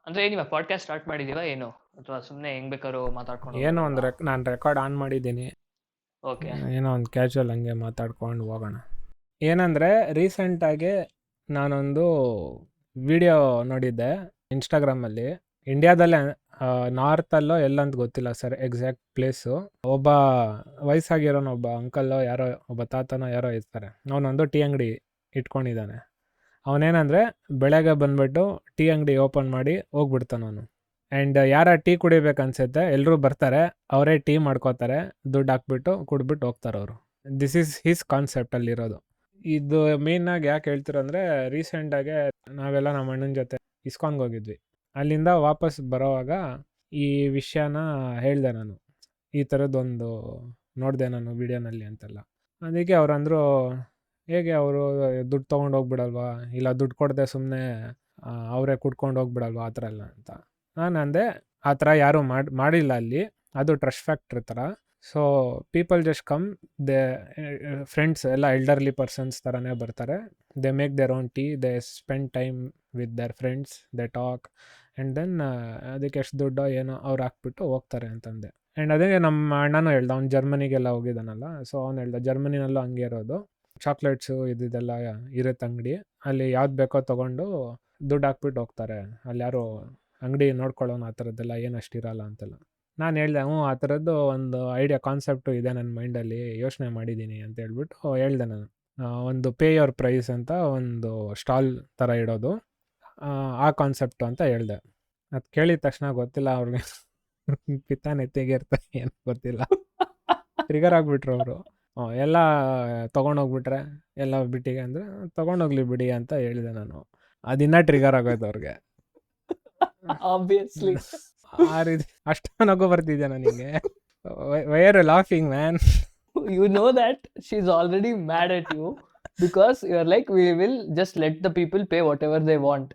ಅಂದ್ರೆ ಇವಾಗ podcast start ಮಾಡಿದೀವಾ ಏನು, ಅಥವಾ ಸುಮ್ಮನೆ ಹೆಂಗ್ ಬೇಕಾದ್ರೂ ಮಾತಾಡ್ಕೊಂಡು ಏನೋ ಹೋಗೋದಾ? ಒಂದು ನಾನು ರೆಕಾರ್ಡ್ ಆನ್ ಮಾಡಿದ್ದೀನಿ. ಓಕೆ. ಏನೋ ಒಂದು ಕ್ಯಾಶುವಲ್ ಹಂಗೆ ಮಾತಾಡ್ಕೊಂಡು ಹೋಗೋಣ. ಏನಂದರೆ ರೀಸೆಂಟಾಗಿ ನಾನೊಂದು ವಿಡಿಯೋ ನೋಡಿದ್ದೆ ಇನ್ಸ್ಟಾಗ್ರಾಮಲ್ಲಿ. ಇಂಡಿಯಾದಲ್ಲೇ ನಾರ್ತಲ್ಲೋ ಎಲ್ಲಂತ ಗೊತ್ತಿಲ್ಲ ಸರ್ ಎಕ್ಸಾಕ್ಟ್ ಪ್ಲೇಸು. ಒಬ್ಬ ವಯಸ್ಸಾಗಿರೋನೊಬ್ಬ ಅಂಕಲ್ಲೋ ಯಾರೋ ಒಬ್ಬ ತಾತನೋ ಯಾರೋ ಇರ್ತಾರೆ. ಅವನೊಂದು ಟೀ ಅಂಗಡಿ ಇಟ್ಕೊಂಡಿದ್ದಾನೆ. ಅವನೇನಂದರೆ ಬೆಳಗ್ಗೆ ಬಂದುಬಿಟ್ಟು ಟೀ ಅಂಗಡಿ ಓಪನ್ ಮಾಡಿ ಹೋಗ್ಬಿಡ್ತಾನೆ ಅವನು. ಆ್ಯಂಡ್ ಯಾರ ಟೀ ಕುಡಿಬೇಕನ್ಸುತ್ತೆ ಎಲ್ಲರೂ ಬರ್ತಾರೆ, ಅವರೇ ಟೀ ಮಾಡ್ಕೋತಾರೆ, ದುಡ್ಡು ಹಾಕ್ಬಿಟ್ಟು ಕುಡ್ಬಿಟ್ಟು ಹೋಗ್ತಾರೆ ಅವರು. ದಿಸ್ ಈಸ್ ಹಿಸ್ ಕಾನ್ಸೆಪ್ಟಲ್ಲಿರೋದು. ಇದು ಮೇಯ್ನಾಗಿ ಯಾಕೆ ಹೇಳ್ತೀರ ಅಂದರೆ, ರೀಸೆಂಟಾಗೆ ನಾವೆಲ್ಲ ನಮ್ಮ ಅಣ್ಣನ ಜೊತೆ ಇಸ್ಕಾನ್ಗೆ ಹೋಗಿದ್ವಿ. ಅಲ್ಲಿಂದ ವಾಪಸ್ ಬರೋವಾಗ ಈ ವಿಷಯನ ಹೇಳಿದೆ ನಾನು, ಈ ಥರದ್ದೊಂದು ನೋಡಿದೆ ನಾನು ವಿಡಿಯೋನಲ್ಲಿ ಅಂತೆಲ್ಲ. ಅದಕ್ಕೆ ಅವ್ರಂದರು, ಹೇಗೆ ಅವರು ದುಡ್ಡು ತೊಗೊಂಡು ಹೋಗ್ಬಿಡಲ್ವಾ, ಇಲ್ಲ ದುಡ್ಡು ಕೊಡದೆ ಸುಮ್ಮನೆ ಅವರೇ ಕುಡ್ಕೊಂಡು ಹೋಗ್ಬಿಡಲ್ವಾ ಆ ಥರ ಎಲ್ಲ ಅಂತ. ನಾನು ಅಂದೆ, ಆ ಥರ ಯಾರೂ ಮಾಡಿಲ್ಲ ಅಲ್ಲಿ, ಅದು ಟ್ರಸ್ಟ್ ಫ್ಯಾಕ್ಟ್ರಿ ಥರ. So people just come, they friends ಎಲ್ಲ ಎಲ್ಡರ್ಲಿ ಪರ್ಸನ್ಸ್ ಥರನೇ ಬರ್ತಾರೆ. They make their own tea, they spend time with their friends, they talk, and then ಅದಕ್ಕೆ ಎಷ್ಟು ದುಡ್ಡೋ ಏನೋ ಅವ್ರು ಹಾಕ್ಬಿಟ್ಟು ಹೋಗ್ತಾರೆ ಅಂತಂದೆ. ಆ್ಯಂಡ್ ಅದೇ ನಮ್ಮ ಅಣ್ಣನೂ ಹೇಳ್ದ, ಅವ್ನು ಜರ್ಮನಿಗೆಲ್ಲ ಹೋಗಿದ್ದಾನಲ್ಲ, ಸೊ ಅವ್ನು ಹೇಳ್ದ ಜರ್ಮನಿನಲ್ಲೂ ಹಂಗೆ ಇರೋದು, ಚಾಕ್ಲೇಟ್ಸು ಇದೆಲ್ಲ ಇರುತ್ತೆ ಅಂಗಡಿ, ಅಲ್ಲಿ ಯಾವ್ದು ಬೇಕೋ ತೊಗೊಂಡು ದುಡ್ಡು ಹಾಕ್ಬಿಟ್ಟು ಹೋಗ್ತಾರೆ, ಅಲ್ಲಿ ಯಾರು ಅಂಗಡಿ ನೋಡ್ಕೊಳ್ಳೋನು ಆ ಥರದ್ದೆಲ್ಲ ಏನಷ್ಟು ಇರಲ್ಲ ಅಂತೆಲ್ಲ. ನಾನು ಹೇಳಿದೆ, ಆ ಥರದ್ದು ಒಂದು ಐಡಿಯಾ ಕಾನ್ಸೆಪ್ಟು ಇದೆ ನನ್ನ ಮೈಂಡಲ್ಲಿ, ಯೋಚನೆ ಮಾಡಿದ್ದೀನಿ ಅಂತ ಹೇಳ್ಬಿಟ್ಟು ಹೇಳಿದೆ ನಾನು. ಒಂದು ಪೇ ಯುವರ್ ಪ್ರೈಸ್ ಅಂತ ಒಂದು ಸ್ಟಾಲ್ ಥರ ಇಡೋದು, ಆ ಕಾನ್ಸೆಪ್ಟು ಅಂತ ಹೇಳಿದೆ. ಅದು ಕೇಳಿದ ತಕ್ಷಣ ಗೊತ್ತಿಲ್ಲ ಅವ್ರಿಗೆ ಪಿತ್ತ ನೆತ್ತಿಗೆ ಇರ್ತಾರೆ ಏನು ಗೊತ್ತಿಲ್ಲ, ಟ್ರಿಗರ್ ಆಗಿಬಿಟ್ರು ಅವರು. ಎಲ್ಲ ತೊಗೊಂಡೋಗ್ಬಿಟ್ರೆ ಎಲ್ಲ ಬಿಟ್ಟಿಗೆ ಅಂದರೆ ತೊಗೊಂಡೋಗ್ಲಿ ಬಿಡಿ ಅಂತ ಹೇಳಿದೆ ನಾನು. ಅದಿನ್ನ ಟ್ರಿಗರ್ ಆಗೋಯ್ತು ಅವ್ರಿಗೆ. ಆಬ್ವಿಯಸ್ಲಿ. ಆ ರೀತಿ ಅಷ್ಟು ನಗು ಬರ್ತಿದ್ಯಾ ನನಗೆ. Why are you laughing man? You know that she's already mad at you because you're like, we will just let the people pay whatever they want.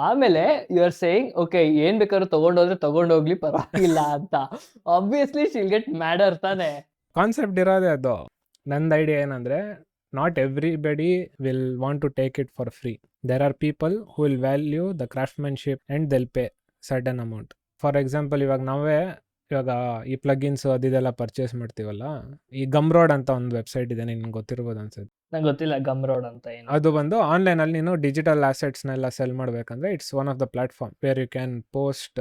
ಆಮೇಲೆ ಯು ಆರ್ ಸೇಯಿಂಗ್, ಓಕೆ ಏನ್ ಬೇಕಾದ್ರೂ ತಗೊಂಡೋದ್ರೆ ತಗೊಂಡೋಗ್ಲಿ ಪರವಾಗಿಲ್ಲ ಅಂತ. ಆಬ್ವಿಯಸ್ಲಿ ಶಿಲ್ ಗೆಟ್ ಮ್ಯಾಡರ್ ತಾನೆ. Concept ಇರೋದೇ ಅದು. ನಂದು ಐಡಿಯಾ ಏನಂದರೆ, not everybody will want to take it for free. There are people who will value the craftsmanship and they'll pay certain amount. For example, ಇವಾಗ ಈ ಪ್ಲಗಿನ್ಸು ಅದೆಲ್ಲ ಪರ್ಚೇಸ್ ಮಾಡ್ತೀವಲ್ಲ, ಈ ಗಮ್ರೋಡ್ ಅಂತ ಒಂದು ವೆಬ್ಸೈಟ್ ಇದೆ, ನಿನ್ಗೆ ಗೊತ್ತಿರ್ಬೋದು ಅನ್ಸುತ್ತೆ. ನಂಗೆ ಗೊತ್ತಿಲ್ಲ ಗಮ್ರೋಡ್ ಅಂತ ಏನು. ಅದು ಬಂದು ಆನ್ಲೈನಲ್ಲಿ ನೀನು ಡಿಜಿಟಲ್ ಆಸೆಟ್ಸ್ನೆಲ್ಲ ಸೆಲ್ ಮಾಡಬೇಕಂದ್ರೆ it's one of the platform where you can post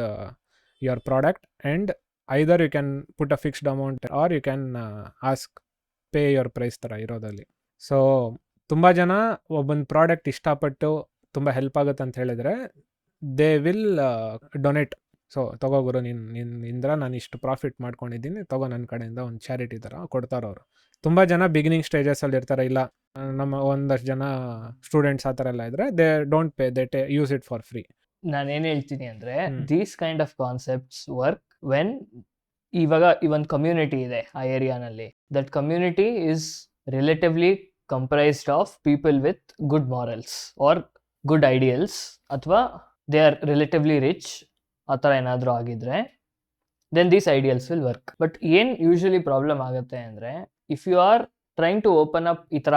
your product and either you can put a fixed amount or you can ask pay your price ಥರ ಇರೋದಲ್ಲಿ. ಸೊ ತುಂಬ ಜನ ಒಬ್ಬೊಂದು ಪ್ರಾಡಕ್ಟ್ ಇಷ್ಟಪಟ್ಟು ತುಂಬ ಹೆಲ್ಪ್ ಆಗುತ್ತೆ ಅಂತ ಹೇಳಿದರೆ ದೇ ವಿಲ್ ಡೊನೇಟ್. ಸೊ ತಗೋಗುರು, ನಿನ್ನಿಂದ ನಾನು ಇಷ್ಟು ಪ್ರಾಫಿಟ್ ಮಾಡ್ಕೊಂಡಿದ್ದೀನಿ, ತಗೋ ನನ್ನ ಕಡೆಯಿಂದ ಒಂದು ಚಾರಿಟಿ ಥರ ಕೊಡ್ತಾರೆ ಅವರು. ತುಂಬ ಜನ ಬಿಗಿನಿಂಗ್ ಸ್ಟೇಜಸಲ್ಲಿ ಇರ್ತಾರೆ, ಇಲ್ಲ ನಮ್ಮ ಒಂದಷ್ಟು ಜನ ಸ್ಟೂಡೆಂಟ್ಸ್ ಆ ಥರ ಎಲ್ಲ ಇದ್ದರೆ they don't pay, they use it for free. ನಾನೇನು ಹೇಳ್ತೀನಿ ಅಂದರೆ, these kind of concepts work when ಇವಾಗ ಈ ಒಂದು ಕಮ್ಯುನಿಟಿ ಇದೆ ಆ ಏರಿಯಾನಲ್ಲಿ, that community is relatively comprised of people with good morals or good ideals, ಅಥವಾ ದೇ ಆರ್ ರಿಲೇಟಿವ್ಲಿ ರಿಚ್, ಆ ಥರ ಏನಾದರೂ ಆಗಿದ್ರೆ then these ideals will work. But ಏನು ಯೂಶಲಿ ಪ್ರಾಬ್ಲಮ್ ಆಗುತ್ತೆ ಅಂದರೆ, if you are trying to open up ಈ ಥರ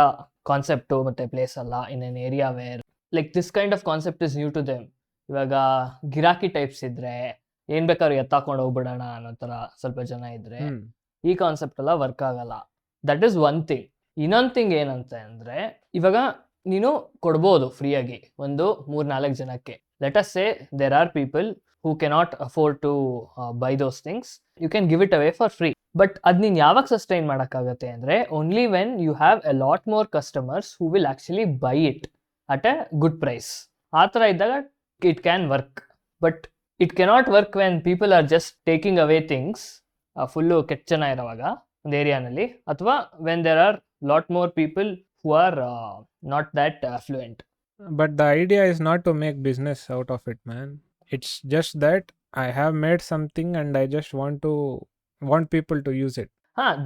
ಕಾನ್ಸೆಪ್ಟು ಮತ್ತು ಪ್ಲೇಸ್ ಅಲ್ಲ in an area where like this kind of concept is new to them. ಇವಾಗ ಗಿರಾಕಿ ಟೈಪ್ಸ್ ಇದ್ದರೆ ಏನು ಬೇಕಾದ್ರೂ ಎತ್ತಾಕೊಂಡು ಹೋಗ್ಬಿಡೋಣ ಅನ್ನೋ ಥರ ಸ್ವಲ್ಪ ಜನ ಇದ್ದರೆ ಈ ಕಾನ್ಸೆಪ್ಟ್ ಎಲ್ಲ ವರ್ಕ್ ಆಗಲ್ಲ. That is one thing. ಇನ್ನೊಂದು ಥಿಂಗ್ ಏನಂತ ಅಂದರೆ, ಇವಾಗ ನೀನು ಕೊಡ್ಬೋದು ಫ್ರೀಯಾಗಿ ಒಂದು 3-4 ಜನಕ್ಕೆ. Let us say there are people who cannot afford to buy those things, you can give it away for free. But ಅದು ನೀನು ಯಾವಾಗ ಸಸ್ಟೈನ್ ಮಾಡೋಕ್ಕಾಗತ್ತೆ ಅಂದರೆ, only when you have a lot more customers who will actually buy it at a good price. ಆ ಥರ ಇದ್ದಾಗ it can work. But it cannot work when people are just taking away things full ಕೆಟ್ಟ ಜನ ಇರೋವಾಗ ಒಂದು ಏರಿಯಾನಲ್ಲಿ, ಅಥವಾ when there are lot more people who are not that affluent. But the idea is not to make business out of it, man. It's just that I have made something and I just want people to use it.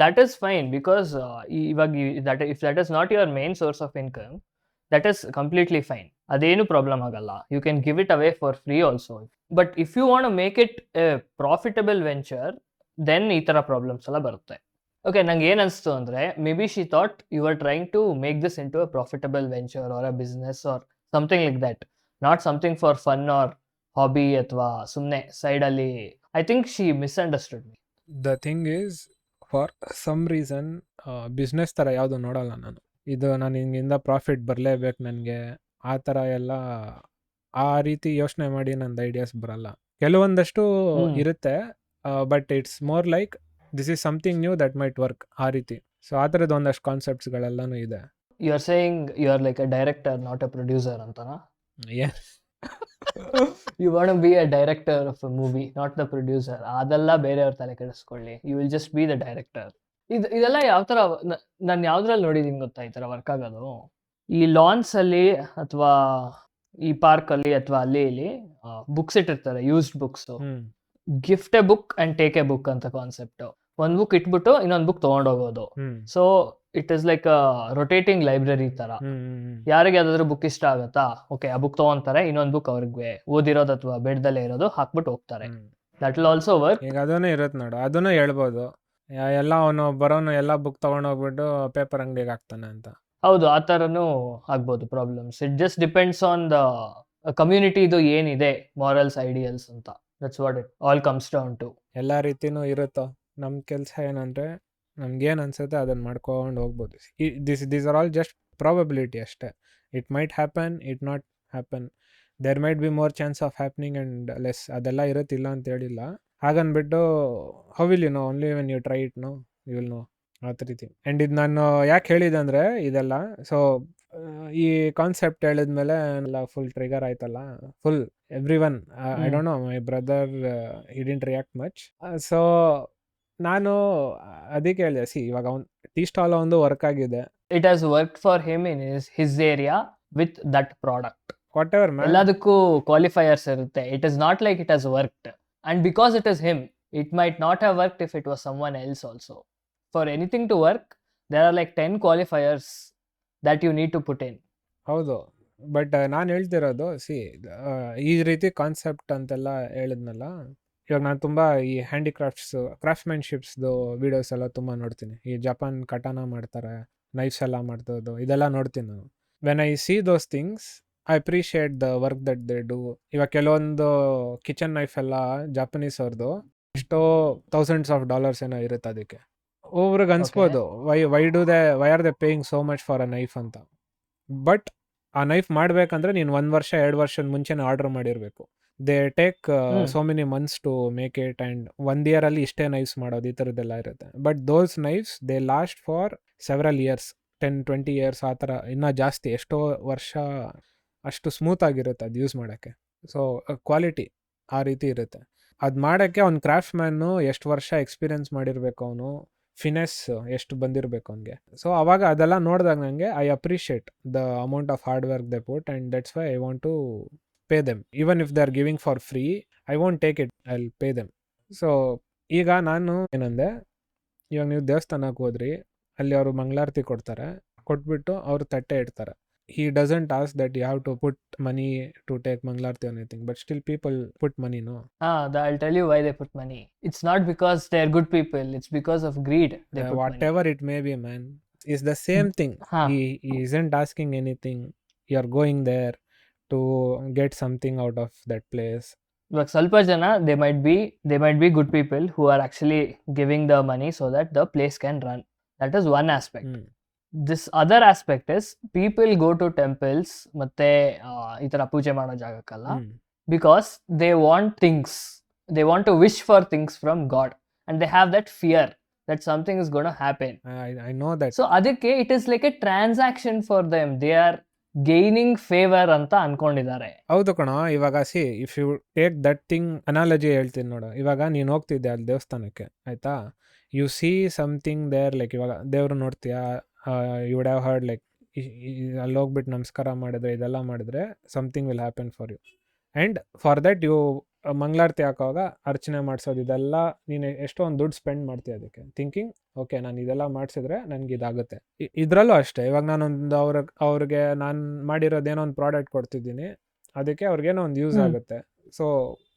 That is fine, because if that is not your main source of income, that is completely fine. Adenu problem agalla. You can give it away for free also. But if you want to make it a profitable venture, then ee tara problems alla barutte. Okay, nange ಏನು ಅನಿಸ್ತು ಅಂದರೆ, maybe she thought you were trying to make this into a profitable venture or a business or something like that, not something for fun or hobby ಅಥವಾ ಸುಮ್ಮನೆ ಸೈಡಲ್ಲಿ. I think she misunderstood me. The thing is for some reason business ಥರ ಯಾವುದು ನೋಡಲ್ಲ ನಾನು. ಇದು ನಾನು ಹಿಂಗಿಂದ profit ಬರಲೇಬೇಕು ನನಗೆ ಆ ಥರ ಎಲ್ಲ ಆ ರೀತಿ ಯೋಚನೆ ಮಾಡಿ ನಂದು ಐಡಿಯಾಸ್ ಬರಲ್ಲ. ಕೆಲವೊಂದಷ್ಟು ಇರುತ್ತೆ, but it's more like this is something new that might work, ಆ ರೀತಿ. ಸೊ ಆ ಥರದ್ದು ಒಂದಷ್ಟು ಕಾನ್ಸೆಪ್ಟ್ಸ್ಗಳೆಲ್ಲನೂ ಇದೆ. You are saying you are like a director not a producer ಅಂತನಾ? You want to be a director of a movie, not the producer. ಅದೆಲ್ಲ ಬೇರೆಯವ್ರ ತಲೆ ಕೆಡಿಸ್ಕೊಳ್ಳಿ. You will just be the director. ಇದೆಲ್ಲ ಯಾವ ಥರ ನಾನು ಯಾವ್ದ್ರಲ್ಲಿ ನೋಡಿದೀನಿ ಗೊತ್ತಾ ಈ ಥರ ವರ್ಕ್ ಆಗೋದು? ಈ ಲಾನ್ಸ್ ಅಲ್ಲಿ ಅಥವಾ ಈ ಪಾರ್ಕ್ ಅಲ್ಲಿ ಅಥವಾ ಅಲ್ಲಿ ಇಲ್ಲಿ ಬುಕ್ಸ್ ಇಟ್ಟಿರ್ತಾರೆ, used books. Gift a book and take a book ಅಂತ ಕಾನ್ಸೆಪ್ಟ್. ಒಂದ್ ಬುಕ್ ಇಟ್ಬಿಟ್ಟು ಇನ್ನೊಂದ್ ಬುಕ್ ತಗೊಂಡೋಗೋದು. So it is like rotating library ತರ. ಯಾರಿಗೆ ಯಾವ್ದಾದ್ರು ಬುಕ್ ಇಷ್ಟ ಆಗತ್ತಾ, ಓಕೆ ಆ ಬುಕ್ ತಗೊಂತಾರೆ, ಇನ್ನೊಂದ್ ಬುಕ್ ಅವ್ರಿಗೆ ಓದಿರೋದು ಅಥವಾ ಬೇಡದಲ್ಲೇ ಇರೋದು ಹಾಕ್ಬಿಟ್ಟು ಹೋಗ್ತಾರೆ. That will also work. ಈಗ ಅದನ್ನೇ ಇರುತ್ತೆ ನೋಡು, ಅದನ್ನು ಹೇಳ್ಬೋದು. ಎಲ್ಲ ಅವನು ಬರೋನು ಎಲ್ಲ ಬುಕ್ ತಗೊಂಡೋಗ್ಬಿಟ್ಟು ಪೇಪರ್ ಅಂಗಡಿಗೆ ಹಾಕ್ತಾನೆ ಅಂತ. ಹೌದು, ಆ ಥರನೂ ಆಗ್ಬೋದು problems. It just depends on the community ಇದು ಏನಿದೆ, ಮಾರಲ್ಸ್, ಐಡಿಯಲ್ಸ್ ಅಂತ. That's what it all comes down to. ಎಲ್ಲ ರೀತಿನೂ ಇರುತ್ತೋ. ನಮ್ಮ ಕೆಲಸ ಏನಂದರೆ ನಮ್ಗೇನು ಅನ್ಸುತ್ತೆ ಅದನ್ನು ಮಾಡ್ಕೊಂಡು ಹೋಗ್ಬೋದು. These are all just probability ಅಷ್ಟೇ. It might happen, it not happen. There might be more chance of happening and less. ಅದೆಲ್ಲ ಇರುತ್ತಿಲ್ಲ ಅಂತ ಹೇಳಿಲ್ಲ. ಹಾಗನ್ಬಿಟ್ಟು how will you know? Only when you try it know you will know. ಆ ರೀತಿ. And ಇದು ನಾನು ಯಾಕೆ ಹೇಳಿದೆ ಅಂದರೆ ಇದೆಲ್ಲ, ಸೊ ಈ ಕಾನ್ಸೆಪ್ಟ್ ಹೇಳಿದ್ಮೇಲೆ ಎಲ್ಲ ಫುಲ್ ಟ್ರಿಗರ್ ಆಯ್ತಲ್ಲ, full every one. I don't no, my brother he didn't react much. So ನಾನು ಅದಕ್ಕೆ ಹೇಳಿದೆ, ಸಿ ಇವಾಗ ಅವ್ನು ಟೀ ಸ್ಟಾಲ್ ಒಂದು ವರ್ಕ್ ಆಗಿದೆ. It has work for him in his area with that product. What ever man, ಎಲ್ಲದಕ್ಕೂ qualifiers ಇರುತ್ತೆ. It is not like it has worked. And because it is him, it might not have worked if it was someone else also. For anything to work, there are like 10 qualifiers that you need to put in. ಹೌದು, but ನಾನು ಹೇಳ್ತಿರೋದು, C ಈ ರೀತಿ concept ಅಂತೆಲ್ಲ ಹೇಳಿದ್ನಲ್ಲ, ಇವಾಗ ನಾನು ತುಂಬ ಈ ಕ್ರಾಫ್ಟ್ಸ್ಮನ್ಶಿಪ್ಸ್ದು ವೀಡಿಯೋಸ್ ಎಲ್ಲ ತುಂಬ ನೋಡ್ತೀನಿ. ಈ ಜಪಾನ್ ಕಟಾನ ಮಾಡ್ತಾರೆ, ನೈಫ್ಸ್ ಎಲ್ಲ ಮಾಡ್ತೋದು, ಇದೆಲ್ಲ ನೋಡ್ತೀನಿ ನಾನು. When I C those things I appreciate the work that they do. ಇವಾಗ ಕೆಲವೊಂದು ಕಿಚನ್ ನೈಫ್ ಎಲ್ಲ ಜಾಪನೀಸ್ ಅವ್ರದ್ದು ಎಷ್ಟೋ ಥೌಸಂಡ್ಸ್ ಆಫ್ ಡಾಲರ್ಸ್ ಏನೋ ಇರುತ್ತೆ. ಅದಕ್ಕೆ ಒಬ್ರಿಗೆ ಅನ್ಸ್ಬೋದು, why are they paying so much for a knife ಅಂತ. ಬಟ್ ಆ ನೈಫ್ ಮಾಡಬೇಕಂದ್ರೆ ನೀನು 1 ವರ್ಷ 2 ವರ್ಷದ ಮುಂಚೆನೇ ಆರ್ಡರ್ ಮಾಡಿರಬೇಕು. They take so many months to make it, and 1 ಇಯರಲ್ಲಿ ಇಷ್ಟೇ ನೈಫ್ಸ್ ಮಾಡೋದು, ಈ ಥರದ್ದೆಲ್ಲ ಇರುತ್ತೆ. But those knifes they last for several years, 10-20 years, ಆ ಥರ ಇನ್ನೂ ಜಾಸ್ತಿ, ಎಷ್ಟೋ ವರ್ಷ. ಅಷ್ಟು ಸ್ಮೂತ್ ಆಗಿರುತ್ತೆ ಅದು ಯೂಸ್ ಮಾಡೋಕ್ಕೆ. ಸೊ ಕ್ವಾಲಿಟಿ ಆ ರೀತಿ ಇರುತ್ತೆ. ಅದು ಮಾಡೋಕ್ಕೆ ಅವ್ನು ಕ್ರಾಫ್ಟ್ ಮ್ಯಾನು ಎಷ್ಟು ವರ್ಷ ಎಕ್ಸ್ಪೀರಿಯನ್ಸ್ ಮಾಡಿರಬೇಕು, ಅವನು ಫಿನೆಸ್ ಎಷ್ಟು ಬಂದಿರಬೇಕು ಅವನಿಗೆ. ಸೊ ಅವಾಗ ಅದೆಲ್ಲ ನೋಡಿದಾಗ ನನಗೆ I appreciate the amount of hard work they put, and that's why I want to pay them. Even if they are giving for free, I want take it, I will pay them. So ಈಗ ನಾನು ಏನಂದೆ, ಇವಾಗ ನೀವು ದೇವಸ್ಥಾನಕ್ಕೆ ಹೋದ್ರಿ, ಅಲ್ಲಿ ಅವರು ಮಂಗಳಾರತಿ ಕೊಡ್ತಾರೆ, ಕೊಟ್ಬಿಟ್ಟು ಅವರು ತಟ್ಟೆ ಇಡ್ತಾರೆ. He doesn't ask that you have to put money to take Mangalarti or anything, but still people put money, no? I'll tell you why they put money. It's not because they're good people, it's because of greed they put whatever money. It may be, man. It's the same thing. He isn't asking anything. You're going there to get something out of that place. But ಸ್ವಲ್ಪ ಜನ they might be good people who are actually giving the money so that the place can run. That is one aspect. This other aspect is people go to temples ಮತ್ತೆ ಈ ತರ ಪೂಜೆ ಮಾಡೋ ಜಾಗಕ್ಕಲ್ಲ, because they want things, they want to wish for things from God, and they have that fear that something is going to happen. I know that. So ಅದಕ್ಕೆ it is like a transaction for them. They are gaining favor ಅಂತ ಅನ್ಕೊಂಡಿದ್ದಾರೆ. ಹೌದು ಕಣ. ಇವಾಗ see if you take that thing analogy ಹೇಳ್ತೀನಿ ನೋಡು. ಇವಾಗ ನೀನು ಹೋಗ್ತಿದ್ದೆ ಅಲ್ಲಿ ದೇವಸ್ಥಾನಕ್ಕೆ, ಆಯ್ತಾ, you see something there, like ಇವಾಗ ದೇವ್ರು ನೋಡ್ತೀಯಾ, you would have heard like ಅಲ್ಲಿ ಹೋಗ್ಬಿಟ್ಟು ನಮಸ್ಕಾರ ಮಾಡಿದ್ರೆ, ಇದೆಲ್ಲ ಮಾಡಿದ್ರೆ something will happen for you. And for that you ಮಂಗಳಾರತಿ ಹಾಕೋವಾಗ ಅರ್ಚನೆ ಮಾಡಿಸೋದು, ಇದೆಲ್ಲ ನೀನು ಎಷ್ಟೋ ಒಂದು ದುಡ್ಡು ಸ್ಪೆಂಡ್ ಮಾಡ್ತೀಯ ಅದಕ್ಕೆ, ಥಿಂಕಿಂಗ್ ಓಕೆ ನಾನು ಇದೆಲ್ಲ ಮಾಡಿಸಿದ್ರೆ ನನಗೆ ಇದಾಗುತ್ತೆ. ಇದರಲ್ಲೂ ಅಷ್ಟೇ, ಇವಾಗ ನಾನೊಂದು ಅವ್ರಿಗೆ ನಾನು ಮಾಡಿರೋದೇನೋ ಒಂದು ಪ್ರಾಡಕ್ಟ್ ಕೊಡ್ತಿದ್ದೀನಿ, ಅದಕ್ಕೆ ಅವ್ರಿಗೇನೋ ಒಂದು ಯೂಸ್ ಆಗುತ್ತೆ. So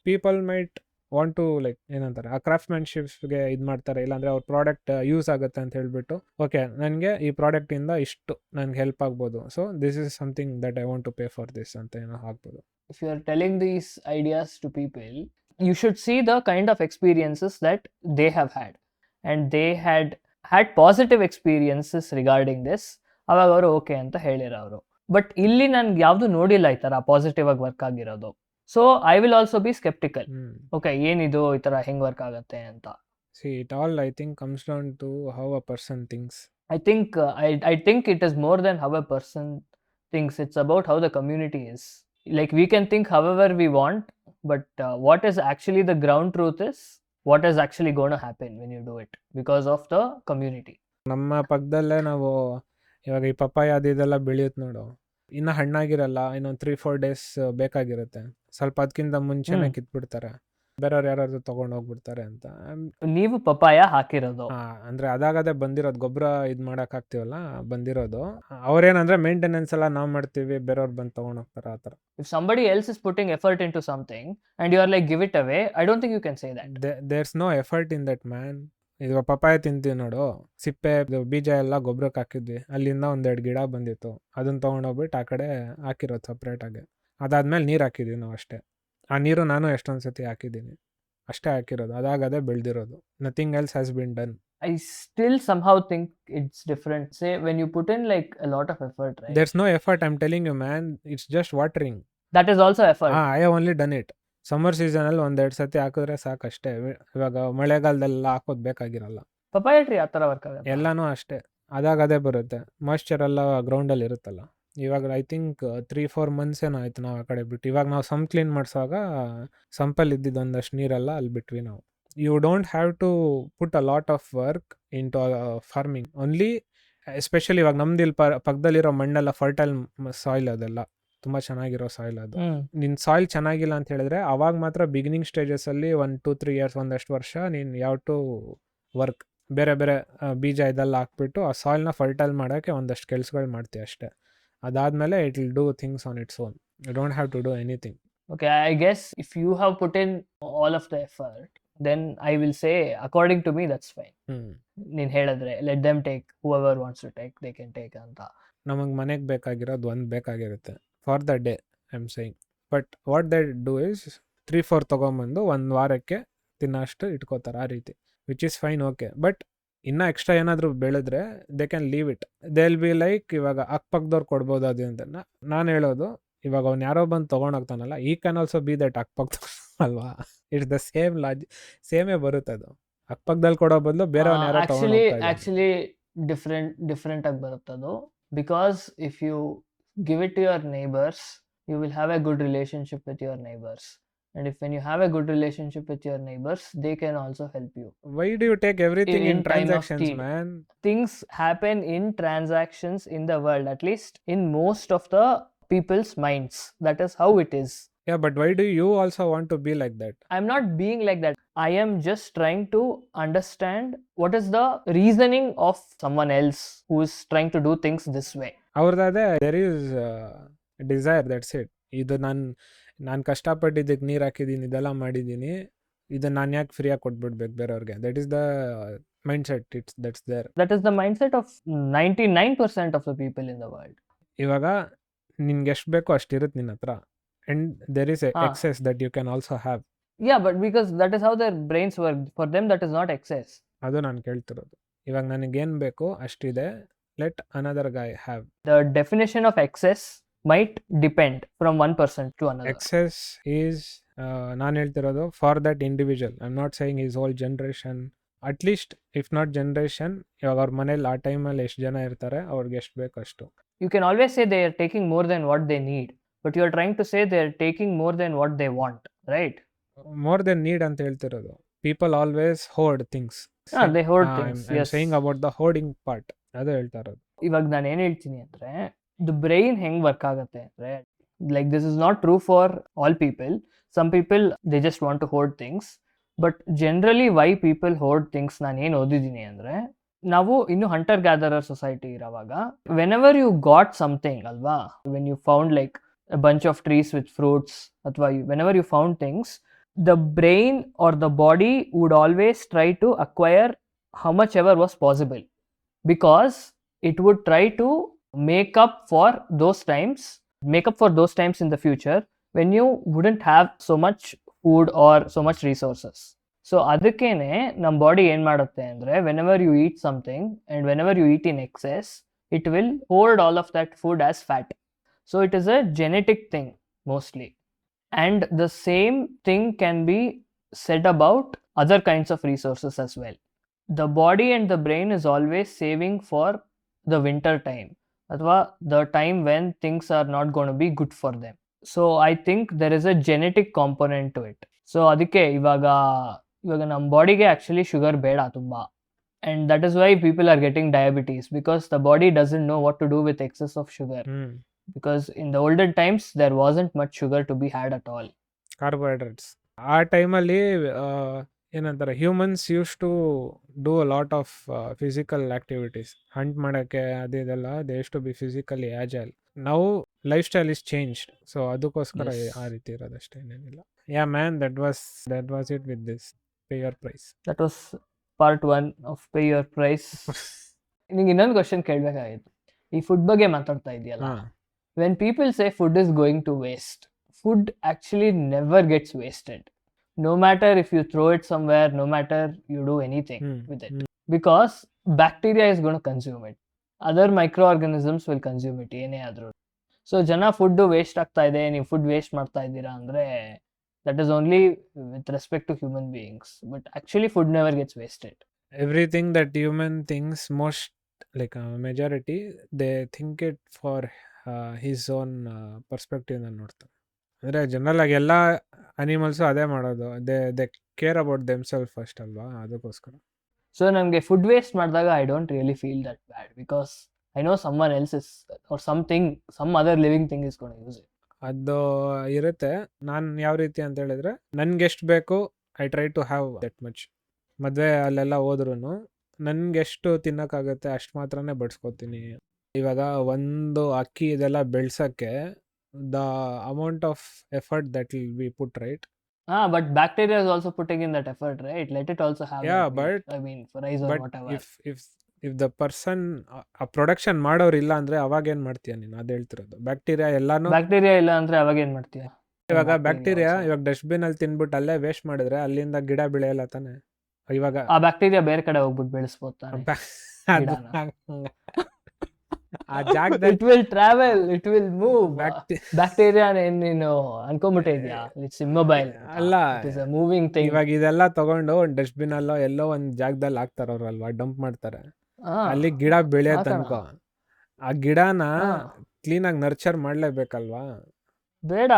people might want to like ಏನಂತಾರೆ, ಆ ಕ್ರಾಫ್ಟ್ಮನ್ಶಿಪ್ಸ್ಗೆ ಇದು ಮಾಡ್ತಾರೆ, ಇಲ್ಲಾಂದರೆ ಅವ್ರ ಪ್ರಾಡಕ್ಟ್ ಯೂಸ್ ಆಗುತ್ತೆ ಅಂತ ಹೇಳ್ಬಿಟ್ಟು, ಓಕೆ ನನಗೆ ಈ ಪ್ರಾಡಕ್ಟಿಂದ ಇಷ್ಟು ನನಗೆ ಹೆಲ್ಪ್ ಆಗ್ಬೋದು, so this is something that I want to pay for this ಅಂತ ಏನೋ ಆಗ್ಬೋದು. if you are telling these ideas to people, you should see the kind of experiences that they have had, and they had positive experiences regarding this. ಅವಾಗ ಅವರು okay ಅಂತ ಹೇಳಿರೋರು. But ಇಲ್ಲಿ ನನ್ಗೆ ಯಾವುದು ನೋಡಿಲ್ಲ ಈ ಥರ ಪಾಸಿಟಿವ್ ಆಗಿ ವರ್ಕ್ ಆಗಿರೋದು. So I will also be sceptical. Okay, ಏನಿದು ಈ ಥರ ಹೆಂಗೆ ವರ್ಕ್ ಆಗುತ್ತೆ ಅಂತ. See, it all I think comes down to how a person thinks. I think it is more than how a person thinks. It's about how the community is. Like, we can think however we want, but what is actually the ground truth is what is actually going to happen when you do it because of the community. ನಮ್ಮ ಪಕ್ಕದಲ್ಲೇ ನಾವು ಇವಾಗ ಈ papaya ಅದು ಇದೆಲ್ಲ ಬೆಳೆಯುತ್ತೆ ನೋಡು, ಇನ್ನು ಹಣ್ಣಾಗಿರಲ್ಲ, ಇನ್ನೊಂದು 3-4 ಡೇಸ್ ಬೇಕಾಗಿರುತ್ತೆ. ಸ್ವಲ್ಪ ಅದಕ್ಕಿಂತ ಮುಂಚೆನೇ ಕಿತ್ಬಿಡ್ತಾರೆ, ಬೇರೆಯವ್ರು ಯಾರಾದ್ರು ತೊಗೊಂಡು ಹೋಗ್ಬಿಡ್ತಾರೆ ಅಂತ. ನೀವು ಪಪ್ಪಾಯ ಹಾಕಿರೋದು? ಅಂದರೆ ಅದಾಗದೇ ಬಂದಿರೋದು, ಗೊಬ್ಬರ ಇದು ಮಾಡಕ್ಕೆ ಹಾಕ್ತೀವಲ್ಲ ಬಂದಿರೋದು. ಅವ್ರೇನಂದ್ರೆ ಮೇಂಟೆನೆನ್ಸ್ ಎಲ್ಲ ನಾವು ಮಾಡ್ತೀವಿ, ಬೇರೆಯವ್ರು ಬಂದು ತೊಗೊಂಡು ಹೋಗ್ತಾರೆ ಆ ಥರ. If somebody else is putting effort into something and you are like, give it away, I don't think you can say that. There's no effort in that, man. ಇದು ಪಪ್ಪಾಯ ತಿಂತೀವಿ ನೋಡು, ಸಿಪ್ಪೆ ಬೀಜ ಎಲ್ಲ ಗೊಬ್ಬರಕ್ಕೆ ಹಾಕಿದ್ವಿ, ಅಲ್ಲಿಂದ 1-2 ಗಿಡ ಬಂದಿತ್ತು, ಅದನ್ನ ತೊಗೊಂಡೋಗ್ಬಿಟ್ಟು ಆ ಕಡೆ ಹಾಕಿರೋದು ಸಪ್ರೇಟಾಗಿ. ಅದಾದ್ಮೇಲೆ ನೀರು ಹಾಕಿದ್ವಿ ನಾವು ಅಷ್ಟೇ. ಆ ನೀರು ನಾನು ಎಷ್ಟೊಂದು ಸತಿ ಹಾಕಿದ್ದೀನಿ, ಅಷ್ಟೇ ಹಾಕಿರೋದು, ಅದಾಗದೇ ಬೆಳೆದಿರೋದು. Nothing else has been done. I still somehow think it's different. Say, when you put in like a lot of effort, right? There's no effort, I'm telling you, man. It's just watering. That is also effort. I have only done it. Summer ಸೀಸನಲ್ಲಿ 1-2 ಸತಿ ಹಾಕಿದ್ರೆ ಸಾಕಷ್ಟೇ. ಇವಾಗ ಮಳೆಗಾಲದಲ್ಲೆಲ್ಲ ಹಾಕೋದು ಬೇಕಾಗಿರಲ್ಲ. Papaya tree ಆ ಥರ work ಆಗುತ್ತೆ. ಎಲ್ಲನೂ ಅಷ್ಟೇ, ಅದಾಗದೇ ಬರುತ್ತೆ. ಮಾಯ್ಶ್ಚರ್ ಎಲ್ಲ ಗ್ರೌಂಡಲ್ಲಿ ಇರುತ್ತಲ್ಲ. ಇವಾಗ ಐ ಥಿಂಕ್ 3-4 months ಏನೋ ಆಯ್ತು ನಾವು ಆ ಕಡೆ ಬಿಟ್ಟು. ಇವಾಗ ನಾವು ಸಂಪ್ ಕ್ಲೀನ್ ಮಾಡಿಸುವಾಗ ಸಂಪಲ್ಲಿ ಇದ್ದಿದ್ದು ಒಂದಷ್ಟು ನೀರೆಲ್ಲ ಅಲ್ಲಿ ಬಿಟ್ವಿ ನಾವು. You don't have to put a lot of work into farming only. Especially ಇವಾಗ ನಮ್ದು ಇಲ್ಲಿ ಪಕ್ಕದಲ್ಲಿರೋ ಮಣ್ಣೆಲ್ಲ ಫರ್ಟೈಲ್ ಸಾಯಿಲ್, ಅದೆಲ್ಲ ತುಂಬ ಚೆನ್ನಾಗಿರೋ ಸಾಯಿಲ್ ಅದು. ನಿನ್ನ ಸಾಯಿಲ್ ಚೆನ್ನಾಗಿಲ್ಲ ಅಂತ ಹೇಳಿದ್ರೆ ಅವಾಗ ಮಾತ್ರ ಬಿಗಿನಿಂಗ್ ಸ್ಟೇಜಸಲ್ಲಿ 1-2-3 years, ಒಂದಷ್ಟು ವರ್ಷ ನೀನು ಯಾವ ಟು ವರ್ಕ್, ಬೇರೆ ಬೇರೆ ಬೀಜ ಇದೆಲ್ಲ ಹಾಕ್ಬಿಟ್ಟು ಆ ಸಾಯಿಲ್ನ ಫರ್ಟೈಲ್ ಮಾಡೋಕ್ಕೆ ಒಂದಷ್ಟು ಕೆಲಸಗಳು ಮಾಡ್ತೀವಿ ಅಷ್ಟೇ. ಅದಾದಮೇಲೆ it will do things on its own. You don't have to do anything. Okay, I guess if you have put in all of the effort, then I will say, according to me, that's fine. ನೀನು ಹೇಳಿದ್ರೆ let them take, whoever wants to take, they can take ಅಂತ. ನಮಗೆ ಮನೆಗೆ ಬೇಕಾಗಿರೋದು ಒಂದು ಬೇಕಾಗಿರುತ್ತೆ for the day, I am saying. But what they do is 3-4 ತೊಗೊಂಬಂದು 1 ವಾರಕ್ಕೆ ತಿನ್ನೋಷ್ಟು ಇಟ್ಕೋತಾರೆ ಆ ರೀತಿ, which is fine, okay. But ಇನ್ನೂ ಎಕ್ಸ್ಟ್ರಾ ಏನಾದರೂ ಬೆಳೆದ್ರೆ they can leave it. They will be like, ಇವಾಗ ಅಕ್ಕಪಕ್ಕದವ್ರು ಕೊಡ್ಬೋದು ಅದು ಅಂತ ನಾನು ಹೇಳೋದು. ಇವಾಗ ಅವ್ನು ಯಾರೋ ಬಂದು ತೊಗೊಂಡೋಗ್ತಾನಲ್ಲ, ಈ ಕ್ಯಾನ್ ಆಲ್ಸೋ ಬಿ ದಟ್ ಅಕ್ಕಪಕ್ಕ ಅಲ್ವಾ. ಇಟ್ಸ್ ದ ಸೇಮ್ ಲಾಜಿಕ್, ಸೇಮೇ ಬರುತ್ತೆ ಅದು. ಅಕ್ಕಪಕ್ಕದಲ್ಲಿ ಕೊಡೋ ಬದಲು ಬೇರೆ ಅವ್ನು ಯಾರೋ ಆಕ್ಚುಲಿ ಡಿಫ್ರೆಂಟ್ ಆಗಿ ಬರುತ್ತದು. Because if you give it to your neighbors, you will have a good relationship with your neighbors, and when you have a good relationship with your neighbors, they can also help you. Why do you take everything in transactions, man? Things happen in transactions in the world, at least in most of the people's minds. That is how it is. Yeah, but why do you also want to be like that? I'm not being like that. I am just trying to understand what is the reasoning of someone else who is trying to do things this way. ಅವ್ರದ್ದಾದೆ there is desire, that's it. ಇದು ನಾನು ಕಷ್ಟಪಟ್ಟಿದ್ದಕ್ಕೆ ನೀರು ಹಾಕಿದ್ದೀನಿ, ಇದೆಲ್ಲ ಮಾಡಿದ್ದೀನಿ, ಇದನ್ನು ನಾನು ಯಾಕೆ ಫ್ರೀಯಾಗಿ ಕೊಟ್ಬಿಡ್ಬೇಕು ಬೇರೆಯವ್ರಿಗೆ? That is the mindset, that's there. That is the mindset of 99% of the people in the world. ಇವಾಗ ನಿನ್ಗೆ ಎಷ್ಟು ಬೇಕೋ ಅಷ್ಟಿರುತ್ತೆ ನಿನ್ನ ಹತ್ರ, and there is a excess that you can also have. Yeah, but because that is how their brains work. For them that is not excess. ಅದು ನಾನು ಕೇಳ್ತಿರೋದು. ಇವಾಗ ನನಗೇನು ಬೇಕು ಅಷ್ಟಿದೆ, let another guy have. The definition of excess might depend from one person to another. Excess is ನಾನು ಹೇಳ್ತಿರೋದು for that individual. I am not saying is hole generation. At least if not generation, ಇವಾಗ ಅವ್ರ ಮನೇಲಿ ಆ ಟೈಮಲ್ಲಿ ಎಷ್ಟು ಜನ ಇರ್ತಾರೆ, ಅವ್ರಿಗೆ ಎಷ್ಟು ಬೇಕು ಅಷ್ಟು. You can always say they are taking more than what they need, but you are trying to say they are taking more than what they want, right? More than need ಅಂತ ಹೇಳ್ತಿರೋದು. People always hoard things. They hoard things. I'm saying about the hoarding part. ಅದು ಹೇಳ್ತಾ ಇರೋದು. ಇವಾಗ ನಾನು ಏನು ಹೇಳ್ತೀನಿ ಅಂದರೆ, ದ ಬ್ರೈನ್ ಹೆಂಗೆ ವರ್ಕ್ ಆಗುತ್ತೆ ಅಂದರೆ, like this is not true for all people. Some people they just want to hoard things, but generally why people hoard things ನಾನು ಏನು ಓದಿದ್ದೀನಿ ಅಂದರೆ, ನಾವು ಇನ್ನು ಹಂಟರ್ ಗ್ಯಾದರರ್ ಸೊಸೈಟಿ ಇರೋವಾಗ when you got something ಅಲ್ವಾ, when you found like a bunch of trees with fruits, ಅಥವಾ whenever you found things, the brain or the body would always try to acquire how much ever was possible, because it would try to make up for those times in the future when you wouldn't have so much food or so much resources. So ಅದಕ್ಕೇನೆ ನಮ್ಮ body ಏನು ಮಾಡುತ್ತೆ ಅಂದರೆ whenever you eat something and whenever you eat in excess it will hold all of that food as fat. So it is a genetic thing mostly. And the same thing can be said about other kinds of resources as well. The body and the brain is always saving for the winter time, ಅಥವಾ the time when things are not going to be good for them. So I think there is a genetic component to it. So ಅದಕ್ಕೆ ಇವಾಗ ನಮ್ಮ ಬಾಡಿಗೆ actually sugar ಬೇಡ ತುಂಬ. And that is why people are getting diabetes, because the body doesn't know what to do with excess of sugar. Because in the olden times there wasn't much sugar to be had at all. Carbohydrates ಆ ಟೈಮಲ್ಲಿ ಏನಂತಾರೆ humans use to do a lot of physical activities, hunt ಮಾಡೋಕ್ಕೆ ಅದು ಇದೆಲ್ಲ they use to be physically agile. ನಾವು lifestyle is changed, so ಅದಕ್ಕೋಸ್ಕರ Yes. ಆ ರೀತಿ ಇರೋದಷ್ಟೇ, ಏನೇನಿಲ್ಲ. Yeah man, that was it with this pay your price. That was part 1 of pay your price. ನಿಂಗೆ ಇನ್ನೊಂದು ಕ್ವಶನ್ ಕೇಳಬೇಕಾಗಿತ್ತು. ಈ ಫುಡ್ ಬಗ್ಗೆ ಮಾತಾಡ್ತಾ ಇದೆಯಲ್ಲ, when people say food is going to waste, food actually never gets wasted. No matter if you throw it somewhere, no matter you do anything with it. Because bacteria is going to consume it. Other microorganisms will consume it, ಏನೇ ಆದರೂ. So ಜನ food waste ಆಗ್ತಾ ಇದೆ, ನೀವು food waste ಮಾಡ್ತಾ ಇದ್ದೀರಾ ಅಂದರೆ that is only with respect to human beings. But actually food never gets wasted. Everything that human thinks, most like a majority, they think it for his own perspective ನಾನು ನೋಡ್ತಾರೆ. ಅಂದರೆ general ಆಗಿ ಎಲ್ಲ animals ಅದೇ ಮಾಡೋದು, they care about themselves first ಅಲ್ವಾ, ಅದಕ್ಕೋಸ್ಕರ. So ನನಗೆ ಫುಡ್ ವೇಸ್ಟ್ ಮಾಡಿದಾಗ I don't really feel that bad, because I know someone else is or something, some other living thing is gonna use it. ಅದು ಇರುತ್ತೆ. ನಾನು ಯಾವ ರೀತಿ ಅಂತ ಹೇಳಿದ್ರೆ, ನನಗೆ ಎಷ್ಟು ಬೇಕು I try to have that much. ಮದುವೆ ಅಲ್ಲೆಲ್ಲ ಹೋದ್ರೂ ನನಗೆಷ್ಟು ತಿನ್ನೋಕ್ಕಾಗುತ್ತೆ ಅಷ್ಟು ಮಾತ್ರನೇ ಬಡಿಸ್ಕೊತೀನಿ. ಇವಾಗ ಒಂದು ಅಕ್ಕಿ ಇದೆಲ್ಲ ಬೆಳ್ಸೋಕ್ಕೆ the amount of effort that will be put, right? But bacteria is also putting in that effort, right? Let it also have Yeah, that weight. I mean, for rice or but whatever. If the person ಆ production ಮಾಡೋರು ಇಲ್ಲ ಅಂದರೆ ಅವಾಗ ಏನು ಮಾಡ್ತೀಯ ನೀನು? ಅದು ಹೇಳ್ತಿರೋದು. ಬ್ಯಾಕ್ಟೀರಿಯಾ ಎಲ್ಲಾನು, ಬ್ಯಾಕ್ಟೀರಿಯಾ ಇಲ್ಲ ಅಂದ್ರೆ ಅವಾಗ ಏನ್ ಮಾಡ್ತೀಯ? ಇವಾಗ ಬ್ಯಾಕ್ಟೀರಿಯಾ ಇವಾಗ ಡಸ್ಟ್ಬಿನ್ ಅಲ್ಲಿ ತಿನ್ಬಿಟ್ಟು ಅಲ್ಲೇ ವೇಸ್ಟ್ ಮಾಡಿದ್ರೆ ಅಲ್ಲಿಂದ ಗಿಡ ಬೆಳೆಯಲ್ಲ ತಾನೆ. ಇವಾಗ ಆ ಬ್ಯಾಕ್ಟೀರಿಯಾ ಬೇರೆ ಕಡೆ ಹೋಗ್ಬಿಟ್ಟು ಬೆಳೆಸ್ಬೋದು ತಾನೆ. ಆ ಜಾಗದಲ್ಲಿ It will travel, it will move. Bacteria bacteria ನೀನು ಅನ್ಕೊಂಬಿಟ್ಟಿದ್ಯಾ? It's immobile. ಅಲ್ಲ, it is a moving thing. ಇವಾಗ ಇದೆಲ್ಲ ತಗೊಂಡು ಒಂದು ಡಸ್ಟ್ಬಿನ್ ಅಲ್ಲೋ ಎಲ್ಲೋ ಒಂದು ಜಾಗದಲ್ಲಿ ಹಾಕ್ತಾರ ಅವ್ರಲ್ವಾ, ಡಂಪ್ ಮಾಡ್ತಾರೆ. ಅಲ್ಲಿ ಗಿಡ ಬೆಳೆಯತ್ತೆ ಅನ್ಕೋ, ಆ ಗಿಡನ ಕ್ಲೀನಾಗಿ ನರ್ಚರ್ ಮಾಡ್ಲೇಬೇಕಲ್ವಾ? ಬೇಡ,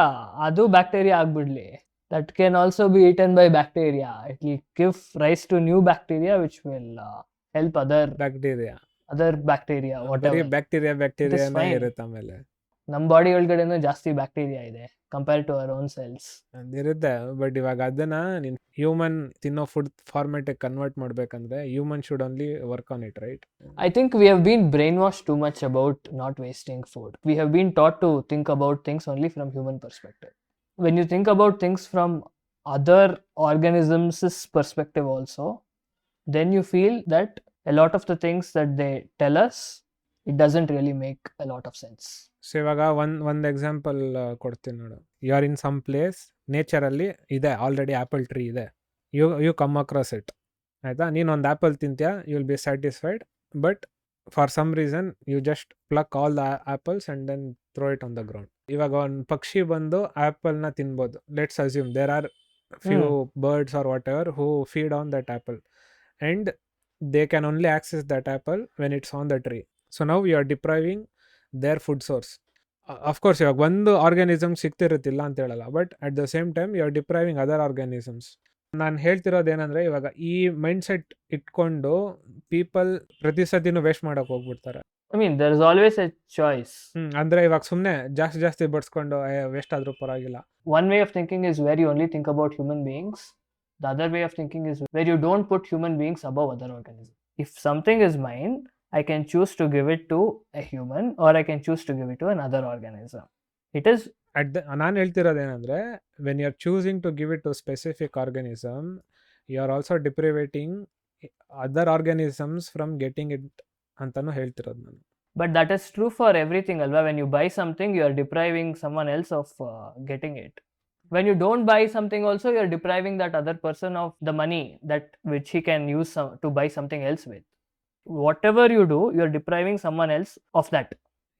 ಅದು bacteria ಆಗ್ಬಿಡ್ಲಿ. That can also be eaten by bacteria. It will give rise to new bacteria which will help other bacteria whatever. ಬ್ಯಾಕ್ಟೀರಿಯಾನೇ fine. ಇರುತ್ತೆ. ಆಮೇಲೆ ನಮ್ಮ ಬಾಡಿ ಒಳಗಡೆನೂ ಜಾಸ್ತಿ ಬ್ಯಾಕ್ಟೀರಿಯಾ ಇದೆ compare to our own cells. ಅದಿರುತ್ತೆ. ಬಟ್ ಇವಾಗ ಅದನ್ನ ನೀನು ಹ್ಯೂಮನ್ ತಿನ್ನೋ ಫುಡ್ ಫಾರ್ಮೆಟಿಗೆ ಕನ್ವರ್ಟ್ ಮಾಡ್ಬೇಕಂದ್ರೆ human should only work on it, right? I think we have been brainwashed too much about not wasting food. We have been taught to think about things only from human perspective. When you think about things from other organisms' perspective also, then you feel that a lot of the things that they tell us, it doesn't really make a lot of sense. So ಇವಾಗ ಒಂದು example ಕೊಡ್ತೀನಿ ನೋಡು. You are in some place, naturally ಇದೆ already apple tree ಇದೆ, you come across it, ಆಯಿತಾ? ನೀನು ಒಂದು apple ತಿಂತೀಯ, you will be satisfied. But for some reason you just pluck all the apples and then throw it on the ground. ಇವಾಗ ಒಂದು ಪಕ್ಷಿ ಬಂದು ಆ್ಯಪಲ್ನ ತಿನ್ಬೋದು. Let's assume there are few birds or what who feed on that apple and they can only access that apple when it's on the tree. So now you are depriving their food source. Of course ಇವಾಗ ಒಂದು organism ಸಿಗ್ತಿರುತ್ತಿಲ್ಲ ಅಂತ ಹೇಳಲ್ಲ, but at the same time you are depriving other organisms. ನಾನು ಹೇಳ್ತಿರೋದೇನೆಂದರೆ, ಇವಾಗ ಈ mind set ಇಟ್ಕೊಂಡು ಪೀಪಲ್ ಪ್ರತಿ ಸತಿನೂ ವೇಸ್ಟ್ ಮಾಡೋಕೆ ಹೋಗ್ಬಿಡ್ತಾರೆ. I mean, there is always a choice. ಅಂದರೆ ಇವಾಗ ಸುಮ್ಮನೆ ಜಾಸ್ತಿ ಬಡ್ಸ್ಕೊಂಡು ವೇಸ್ಟ್ ಆದರೂ ಪರವಾಗಿಲ್ಲ. One way of thinking is where you only think about human beings. The other way of thinking is where you don't put human beings above other organisms. If something is mine, I can choose to give it to a human or I can choose to give it to another organism. It is ನಾನು ಹೇಳ್ತಿರೋದೇನೆಂದರೆ, when you are choosing to give it to specific organism, you are also deprivating other organisms from getting it ಅಂತಲೂ ಹೇಳ್ತಿರೋದು ನಾನು. But that is true for everything, alva. When you buy something, you are depriving someone else of getting it. When you don't buy something also, you are depriving that other person of the money that which he can use to buy something else with. Whatever you do, you are depriving someone else of that.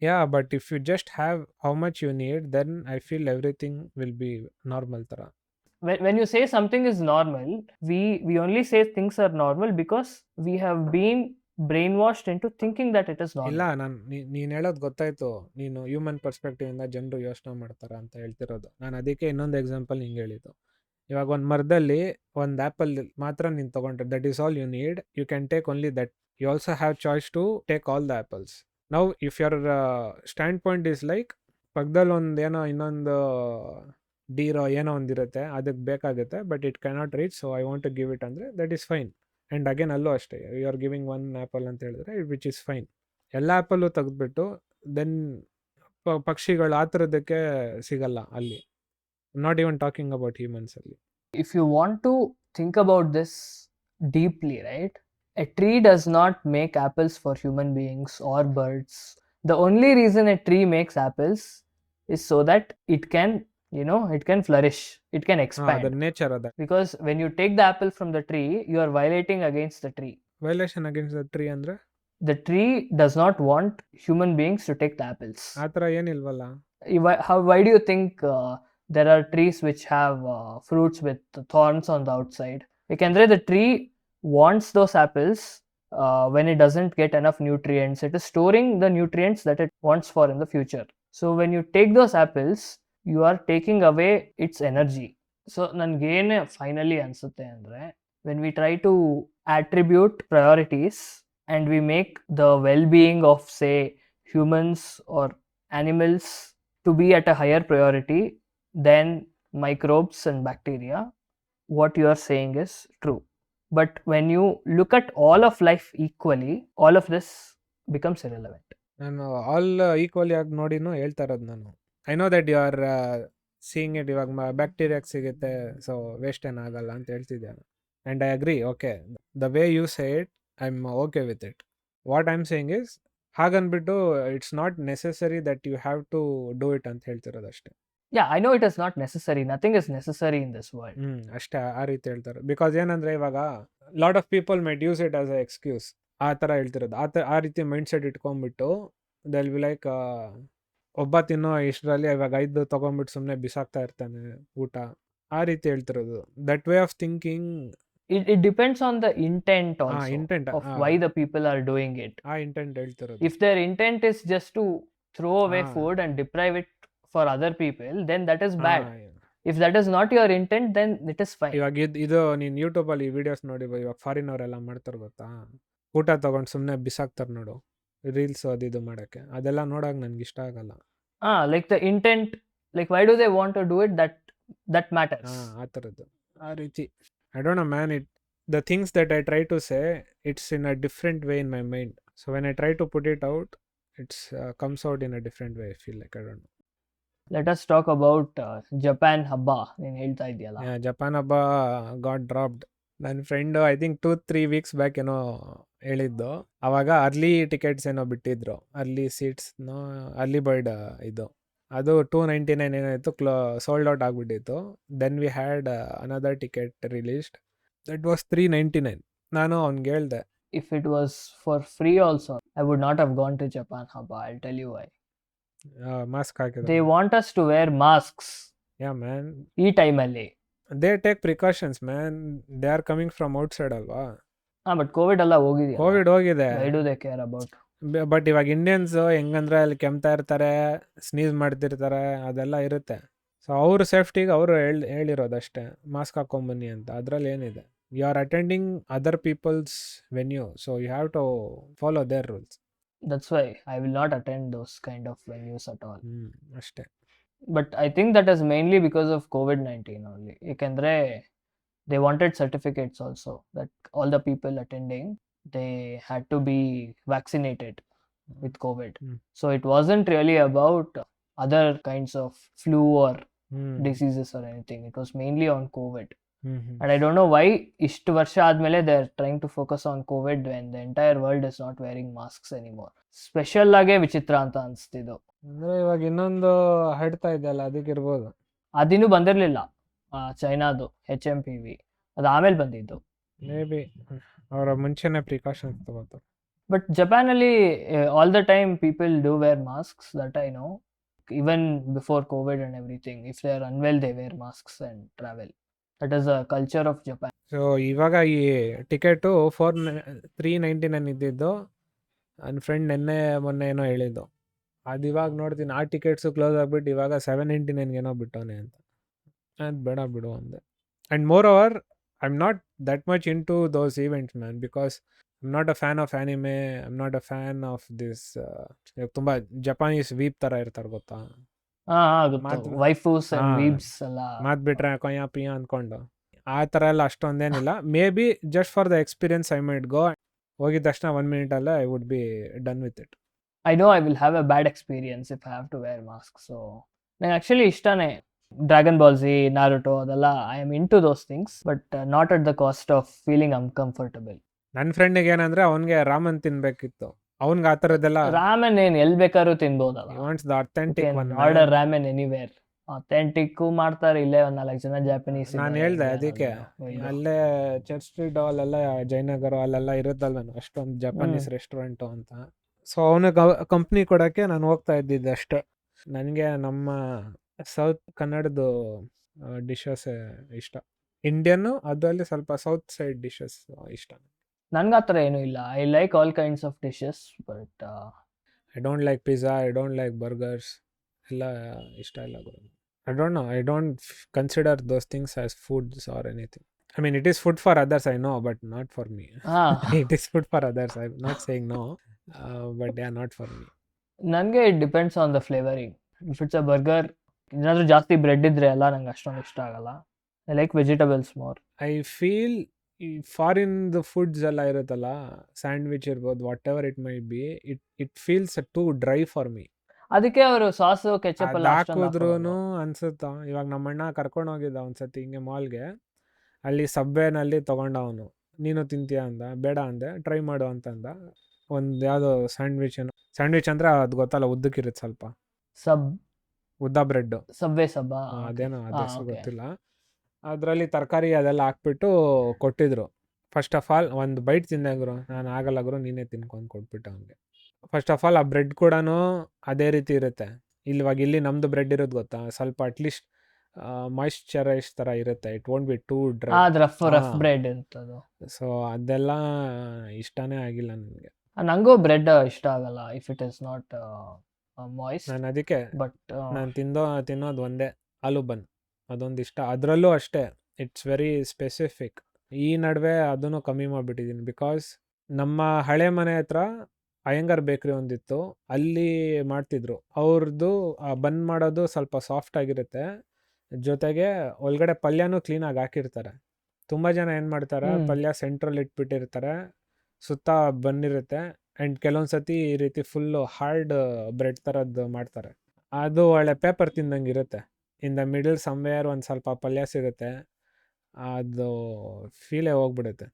Yeah, but if you just have how much you need, then I feel everything will be normal ತರ. When you say something is normal, we only say things are normal because we have been brainwashed into thinking that it is ಇಲ್ಲ normal. ನೀನು ಹೇಳೋದು ಗೊತ್ತಾಯ್ತು, ನೀನು human perspective ಇಂದ ಜನರು ಯೋಚನೆ ಮಾಡ್ತಾರ ಅಂತ ಹೇಳ್ತಿರೋದು. ನಾನು ಅದಕ್ಕೆ ಇನ್ನೊಂದು ಎಕ್ಸಾಂಪಲ್ ನಿಂಗೆ ಹೇಳಿದ್ದು. ಇವಾಗ ಒಂದು ಮರದಲ್ಲಿ ಒಂದು ಆ್ಯಪಲ್ ಮಾತ್ರ ನೀನು ತೊಗೊಂಡ್ರೆ that is all you need, you can take only that. You also have choice to take all the apples. Now if your standpoint is like ಪಕ್ಕದಲ್ಲಿ ಒಂದು ಏನೋ ಇನ್ನೊಂದು ಡೀರೋ ಏನೋ ಒಂದಿರುತ್ತೆ, ಅದಕ್ಕೆ ಬೇಕಾಗುತ್ತೆ, but it cannot reach, so I want to give it ಅಂದರೆ that is fine. And again ಅಲ್ಲೂ ಅಷ್ಟೇ, you are giving one apple ಅಂತ ಹೇಳಿದ್ರೆ ವಿಚ್ ಇಸ್ ಫೈನ್. ಎಲ್ಲ ಆ್ಯಪಲ್ಲು ತೆಗೆದ್ಬಿಟ್ಟು ದೆನ್ ಪಕ್ಷಿಗಳು ಆ ಥರದ್ದಕ್ಕೆ ಸಿಗಲ್ಲ ಅಲ್ಲಿ. Not even talking about humans ಅಲ್ಲಿ. If you want to think about this deeply, right, a tree does not make apples for human beings or birds. The only reason a tree makes apples is so that it can, it can flourish, it can ಅದರ expand. Nature ಅದ. Because when you take the apple from the tree, you are violating against the tree. Violation against the tree ಅಂದ್ರೆ The tree does not want human beings to take the apples. ಆ ಥರ ಏನಿಲ್ವಲ್ಲ. Why do you think there are trees which have fruits with thorns on the outside? Because the tree wants those apples when it doesn't get enough nutrients. It is storing the nutrients that it wants for in the future. So when you take those apples, you are taking away its energy. So nangene finally ansutte andre, when we try to attribute priorities and we make the well-being of, say, humans or animals to be at a higher priority than microbes and bacteria, what you are saying is true. But when you look at all of life equally, all of this becomes irrelevant. ನಾನು all equally ಆಗಿ ನೋಡಿನೂ ಹೇಳ್ತಾ ಇರೋದು ನಾನು. I know that you are seeing it. ಇವಾಗ ಬ್ಯಾಕ್ಟೀರಿಯಾಗೆ ಸಿಗುತ್ತೆ, so waste ಏನಾಗಲ್ಲ ಅಂತ ಹೇಳ್ತಿದ್ದೆ. And I agree, okay, the way you say it I am okay with it. What I am saying is, ಹಾಗನ್ಬಿಟ್ಟು it's not necessary that you have to do it ಅಂತ ಹೇಳ್ತಿರೋದು ಅಷ್ಟೇ. Yeah, I know it is not necessary. Nothing is necessary in this world. ಅಷ್ಟೇ, ಆ ರೀತಿ ಹೇಳ್ತಾರೆ. Because ಏನಂದರೆ ಇವಾಗ lot of people might use it as a excuse. ಆ ಥರ ಹೇಳ್ತಿರೋದು. ಆ ರೀತಿ ಮೈಂಡ್ ಸೆಟ್ ಇಟ್ಕೊಂಡ್ಬಿಟ್ಟು ದೆಲ್ ಬಿ ಲೈಕ್ ಒಬ್ಬ ತಿನ್ನೋ ಇಷ್ಟರಲ್ಲಿ ಇವಾಗ 5 ತೊಗೊಂಡ್ಬಿಟ್ಟು ಸುಮ್ಮನೆ ಬಿಸಾಕ್ತಾ ಇರ್ತಾನೆ ಊಟ. ಆ ರೀತಿ ಹೇಳ್ತಿರೋದು. That way of thinking. It depends on the intent also intent, of why the people are doing it. ಆ ಇಂಟೆಂಟ್ ಹೇಳ್ತಿರೋದು. If their intent is just to throw away food and deprive it for other people, then that is bad. If that is not your intent, then it is fine. ಇವಾಗ ಇದು ನೀನು ಯೂಟ್ಯೂಬಲ್ಲಿ videos ನೋಡಿ, ಇವಾಗ foreign ಅವರೆಲ್ಲ ಮಾಡ್ತಾರೆ ಗೊತ್ತಾ, ಊಟ ತೊಗೊಂಡು ಸುಮ್ಮನೆ ಬಿಸಾಕ್ತಾರೆ ನೋಡು, ರೀಲ್ಸ್ ಅದು ಮಾಡೋಕ್ಕೆ. ಅದೆಲ್ಲ ನೋಡೋಕೆ ನನಗೆ ಇಷ್ಟ ಆಗಲ್ಲ. Like the intent, like why do they want to do it, that matters. ಆ ಥರದ್ದು, ಆ ರೀತಿ. I don't know, man. The things that I try to say, it's in a different way in my mind. So when I try to put it out, it's comes out in a different way. I feel like, I don't know. Let us talk about Japan ಹಬ್ಬ. ನೀನು ಹೇಳ್ತಾ ಇದೆಯಲ್ಲ. Japan ಹಬ್ಬ got dropped. ನನ್ನ friend I think 2-3 weeks back ಏನೋ ಹೇಳಿದ್ದು. ಅವಾಗ early tickets ಏನೋ ಬಿಟ್ಟಿದ್ರು, ಅರ್ಲಿ ಸೀಟ್ಸ್ನೋ, ಅರ್ಲಿ ಬರ್ಡ್ ಇದು. ಅದು 299 ಏನಾಯಿತು, ಸೋಲ್ಡ್ ಔಟ್ ಆಗಿಬಿಟ್ಟಿತ್ತು. Then we had another ticket released, that was 399. ನಾನು ಅವ್ನಿಗೆ ಹೇಳ್ದೆ, If it was for free also, I would not have gone to Japan haba. I'll tell you why. Mask ಹಾಕಿದ್ರು. They want us to wear masks. Yeah man. ಈ ಟೈಮಲ್ಲಿ they take precautions man. They are coming from outside ಅಲ್ವಾ. But Covid ಎಲ್ಲ ಹೋಗಿದೆ. Covid ಹೋಗಿದೆ. Why do they care about? But ಇವಾಗ Indians ಹೆಂಗಂದ್ರೆ ಅಲ್ಲಿ ಕೆಮ್ತಾ ಇರ್ತಾರೆ, ಸ್ನೀಸ್ ಮಾಡ್ತಿರ್ತಾರೆ, ಅದೆಲ್ಲ ಇರುತ್ತೆ. ಸೊ ಅವ್ರ ಸೇಫ್ಟಿಗೆ ಅವರು ಹೇಳಿರೋದಷ್ಟೇ, ಮಾಸ್ಕ್ ಹಾಕೊಂಬನ್ನಿ ಅಂತ. ಅದರಲ್ಲಿ ಏನಿದೆ, you are attending other people's venue, so you have to follow their rules. That's why I will not attend those kind of venues at all. ಅಷ್ಟೇ. But I think that is mainly because of COVID-19 only. Ekandre they wanted certificates also that all the people attending, they had to be vaccinated with COVID. So it wasn't really about other kinds of flu or diseases or anything. It was mainly on COVID. And I don't know why ಇಷ್ಟು ವರ್ಷ ಆದ್ಮೇಲೆ they are trying to focus on COVID when the entire world is not wearing masks anymore. Special ಆಗೇ ವಿಚಿತ್ರ ಅಂತ ಅನ್ಸ್ತಿದ್ದು. ಅಂದ್ರೆ ಇವಾಗ ಇನ್ನೊಂದು ಹರಡ್ತಾ ಇದೆಯಲ್ಲ ಅದಕ್ಕಿರ್ಬೋದು. ಅದಿನ್ನೂ ಬಂದಿರಲಿಲ್ಲ, ಚೈನಾದು HMPV, ಅದು ಆಮೇಲೆ ಬಂದಿದ್ದು. ಮೇ ಬಿ ಅವರ ಮುಂಚೆನೇ ಪ್ರಿಕಾಷನ್ಸ್ ತಗೋತಾರೆ. ಬಟ್ ಜಪಾನಲ್ಲಿ all the time people do wear masks, that I know. Even before COVID and everything, if they are unwell, they wear masks and travel. That is a culture of Japan. So ಇವಾಗ ಈ ticket 399 ಇದ್ದಿದ್ದು, ನನ್ನ friend ಮೊನ್ನೆ ಏನೋ ಹೇಳಿದ್ದು, ಅದು ಇವಾಗ ನೋಡ್ತೀನಿ ಆ ಟಿಕೆಟ್ಸು ಕ್ಲೋಸ್ ಆಗಿಬಿಟ್ಟು ಇವಾಗ 799 ಏನೋ ಬಿಟ್ಟವನೆ ಅಂತ. ಅದು ಬೇಡ ಬಿಡು ಅಂದೆ. And moreover I am not that much into those events man, because I am not a fan of anime, I am not a fan of this. ತುಂಬ ಜಪಾನೀಸ್ ವೀಪ್ ಥರ ಇರ್ತಾರೆ ಗೊತ್ತಾ, ವೈಫೂಸ್ ಅಂಡ್ ವೀಬ್ಸ್ ಎಲ್ಲ ಮಾತು ಬಿಟ್ರೆ ಕೊಯ್ಯ ಪಿಯ ಅಂದ್ಕೊಂಡು ಆ ಥರ ಎಲ್ಲ ಅಷ್ಟೊಂದೇನಿಲ್ಲ. Maybe just for the experience I might go. ಹೋಗಿದ ತಕ್ಷಣ 1 minute I would be done with it. I know I will have a bad experience if I have to wear mask. So ನಂಗೆ actually ಇಷ್ಟನೇ Dragon Ball Z, Naruto ಅದೆಲ್ಲ. I am into those things, but not at the cost of feeling uncomfortable. ನನ್ನ ಫ್ರೆಂಡಿಗೆ ಏನಂದ್ರೆ ಅವನಿಗೆ ರಾಮನ್ ತಿನ್ಬೇಕಿತ್ತು, ಅವ್ನಿಗೆ ಆ ಥರದ್ದೆಲ್ಲ. ರಾಮೆನ್ ಏನು ಎಲ್ಲಿ ಬೇಕಾದ್ರೂ ತಿನ್ಬೋದಲ್ಲ. Wants the authentic one. Order ramen anywhere. Authentic ಮಾಡ್ತಾರೆ ಇಲ್ಲೇ ಒಂದು 4 ಜನ ಜಾಪನೀಸ್. ನಾನು ಹೇಳ್ದೆ ಅದಕ್ಕೆ, ಅಲ್ಲೇ ಚರ್ಚ್ ಸ್ಟ್ರೀಟ್ ಅಲ್ಲೆಲ್ಲ ಜಯನಗರ ಅಲ್ಲೆಲ್ಲ ಇರುತ್ತಲ್ವೇನೋ ಅಷ್ಟೊಂದು ಜಪಾನೀಸ್ ರೆಸ್ಟೋರೆಂಟು ಅಂತ. ಸೊ ಅವನಿಗೆ ಕಂಪ್ನಿ ಕೊಡೋಕ್ಕೆ ನಾನು ಹೋಗ್ತಾ ಇದ್ದಿದ್ದೆ ಅಷ್ಟೇ. ನನಗೆ ನಮ್ಮ ಸೌತ್ ಕನ್ನಡದ್ದು ಡಿಶಸ್ ಇಷ್ಟ, ಇಂಡಿಯನ್ನು, ಅದರಲ್ಲಿ ಸ್ವಲ್ಪ ಸೌತ್ ಸೈಡ್ ಡಿಶಸ್ ಇಷ್ಟ. ನನ್ಗೆ ಆ ಥರ ಏನೂ ಇಲ್ಲ. I like all kinds of dishes, but I don't like pizza, I don't like burgers, ಎಲ್ಲ ಇಷ್ಟ ಇಲ್ಲ ಗುರು. I don't know, I don't consider those things as foods or anything. I mean, it is food for others, I know, but not for me. It is food for others. I'm not saying no, but they are not for me. ನನಗೆ it depends on the flavouring. If it's a burger, ಏನಾದರೂ ಜಾಸ್ತಿ bread ಇದ್ರೆ ಎಲ್ಲ ನಂಗೆ ಅಷ್ಟೊಂದು ಇಷ್ಟ ಆಗಲ್ಲ. I like vegetables more. I feel ಈ ಫಾರಿನ್ದು ಫುಡ್ಸ್ ಎಲ್ಲ ಇರುತ್ತಲ್ಲ, ಸ್ಯಾಂಡ್ವಿಚ್ ಇರ್ಬೋದು, whatever it may be, it feels too dry for me. ಅದಕ್ಕೆ ಅವರು ಸಾಸು ಕೆಚಪ್ ಎಲ್ಲ ಹಾಕಿದ್ರು ಅನ್ಸುತ್ತಾ. ಇವಾಗ ನಮ್ಮಣ್ಣ ಕರ್ಕೊಂಡು ಹೋಗಿದ್ದ ಒಂದ್ಸತಿ ಹಿಂಗೆ ಮಾಲ್ಗೆ, ಅಲ್ಲಿ ಸಬ್ವೇನಲ್ಲಿ ತೊಗೊಂಡವನು. ನೀನು ತಿಂತೀಯ ಅಂದ, ಬೇಡ ಅಂದೆ, ಟ್ರೈ ಮಾಡು ಅಂತಂದ. ಒಂದು ಯಾವುದೋ ಸ್ಯಾಂಡ್ವಿಚ್ ಅಂದರೆ ಅದು ಗೊತ್ತಲ್ಲ, ಉದ್ದಕ್ಕಿರುತ್ತೆ ಸ್ವಲ್ಪ, ಉದ್ದ ಬ್ರೆಡ್ಡು, ಸಬ್ವೆ ಅದೇನೋ ಅದೆಷ್ಟು ಗೊತ್ತಿಲ್ಲ. ಅದರಲ್ಲಿ ತರಕಾರಿ ಅದೆಲ್ಲ ಹಾಕ್ಬಿಟ್ಟು ಕೊಟ್ಟಿದ್ರು. ಫಸ್ಟ್ ಆಫ್ ಆಲ್ ಒಂದು ಬೈಟ್ ತಿಂದೆ ಗುರು, ನಾನು ಆಗಲ್ಲ ಗುರು ನೀನೇ ತಿನ್ಕೊಂಡು ಕೊಟ್ಬಿಟ್ಟು ಅವನಿಗೆ. ಫಸ್ಟ್ ಆಫ್ ಆಲ್ ಆ ಬ್ರೆಡ್ ಕೂಡ ಅದೇ ರೀತಿ ಇರುತ್ತೆ. ಇಲ್ಲಿ ನಮ್ಮದು ಬ್ರೆಡ್ ಇರೋದು ಗೊತ್ತಾ, ಸ್ವಲ್ಪ ಅಟ್ಲೀಸ್ಟ್ ಮಾಯಿಶ್ಚರೈಸ್ ಥರ ಇರುತ್ತೆ. It won't be two dry, rough bread ಇರ್ತದೆ. ಸೊ ಅದೆಲ್ಲ ಇಷ್ಟನೇ ಆಗಿಲ್ಲ ನನಗೆ. ನನಗೂ ಬ್ರೆಡ್ ಇಷ್ಟ ಆಗಲ್ಲ if it is not moist. ನಾನು ಅದಕ್ಕೆ ಬಟ್ ನಾನು ತಿನ್ನೋದು ಒಂದೇ ಆಲೂ ಬನ್, ಅದೊಂದು ಇಷ್ಟ. ಅದರಲ್ಲೂ ಅಷ್ಟೇ, ಇಟ್ಸ್ ವೆರಿ ಸ್ಪೆಸಿಫಿಕ್. ಈ ನಡುವೆ ಅದನ್ನು ಕಮ್ಮಿ ಮಾಡಿಬಿಟ್ಟಿದ್ದೀನಿ, ಬಿಕಾಸ್ ನಮ್ಮ ಹಳೆ ಮನೆ ಹತ್ರ ಅಯ್ಯಂಗಾರ್ ಬೇಕ್ರಿ ಒಂದಿತ್ತು, ಅಲ್ಲಿ ಮಾಡ್ತಿದ್ರು. ಅವ್ರದ್ದು ಬನ್ ಮಾಡೋದು ಸ್ವಲ್ಪ ಸಾಫ್ಟ್ ಆಗಿರುತ್ತೆ, ಜೊತೆಗೆ ಒಳಗಡೆ ಪಲ್ಯನೂ ಕ್ಲೀನಾಗಿ ಹಾಕಿರ್ತಾರೆ. ತುಂಬ ಜನ ಏನು ಮಾಡ್ತಾರೆ, ಪಲ್ಯ ಸೆಂಟ್ರಲ್ಲಿ ಇಟ್ಬಿಟ್ಟಿರ್ತಾರೆ, ಸುತ್ತ ಬಂದಿರುತ್ತೆ, ಆ್ಯಂಡ್ ಕೆಲವೊಂದು ಸತಿ ಈ ರೀತಿ ಫುಲ್ಲು ಹಾರ್ಡ್ ಬ್ರೆಡ್ ಥರದ್ದು ಮಾಡ್ತಾರೆ. ಅದು ಒಳ್ಳೆ ಪೇಪರ್ ತಿಂದಂಗೆ ಇರುತ್ತೆ. ಇನ್ ದ ಮಿಡಲ್ ಸಮ್ವೇರ್ ಒಂದು ಸ್ವಲ್ಪ ಪಲ್ಯ ಸಿಗುತ್ತೆ, ಅದು ಫೀಲೇ ಹೋಗ್ಬಿಡುತ್ತೆ.